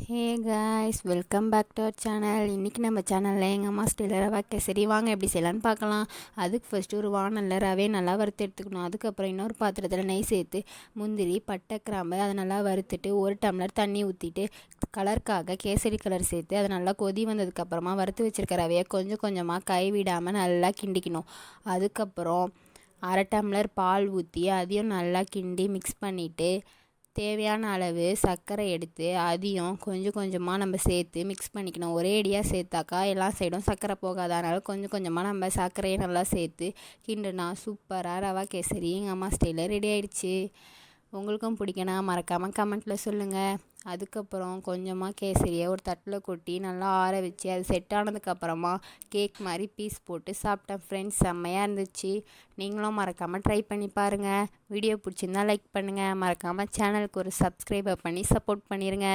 Hey guys, welcome back to our channel. இன்றைக்கி நம்ம சேனலில் எங்கள் அம்மா ஸ்டைலில் ரவா கேசரி வாங்க எப்படி செய்யலான்னு பார்க்கலாம். அதுக்கு ஃபஸ்ட்டு ஒரு வானலில் ரவையை நல்லா வறுத்து எடுத்துக்கணும். அதுக்கப்புறம் இன்னொரு பாத்திரத்தில் நெய் சேர்த்து முந்திரி, பட்டை, கிராம்பு அதை நல்லா வறுத்துட்டு 1 டம்ளர் தண்ணி ஊற்றிட்டு கலருக்காக கேசரி கலர் சேர்த்து அதை நல்லா கொதி வந்ததுக்கப்புறமா வறுத்து வச்சுருக்க ரவையை கொஞ்சம் கொஞ்சமாக கைவிடாமல் நல்லா கிண்டிக்கணும். அதுக்கப்புறம் 1/2 டம்ளர் பால் ஊற்றி அதையும் நல்லா கிண்டி மிக்ஸ் பண்ணிவிட்டு தேவையான அளவு சர்க்கரை எடுத்து அதையும் கொஞ்சம் கொஞ்சமாக நம்ம சேர்த்து மிக்ஸ் பண்ணிக்கணும். ஒரே அடியாக சேர்த்தாக்கா எல்லா சைடும் சர்க்கரை போகாது. அதனால் கொஞ்சம் கொஞ்சமாக நம்ம சர்க்கரையை நல்லா சேர்த்து கிண்டுனா சூப்பராக ரவா கேசரி எங்கள் அம்மா ஸ்டைலில் ரெடி ஆயிடுச்சு. உங்களுக்கும் பிடிக்குன்னா மறக்காமல் கமெண்ட்டில் சொல்லுங்கள். அதுக்கப்புறம் கொஞ்சமாக கேசரியை ஒரு தட்டில் கொட்டி நல்லா ஆற வச்சு அது செட் ஆனதுக்கப்புறமா கேக் மாதிரி பீஸ் போட்டு சாப்பிட்டேன் ஃப்ரெண்ட்ஸ். செம்மையாக இருந்துச்சு. நீங்களும் மறக்காமல் ட்ரை பண்ணி பாருங்கள். வீடியோ பிடிச்சிருந்தா லைக் பண்ணுங்கள். மறக்காமல் சேனலுக்கு ஒரு சப்ஸ்கிரைபர் பண்ணி சப்போர்ட் பண்ணிடுங்க.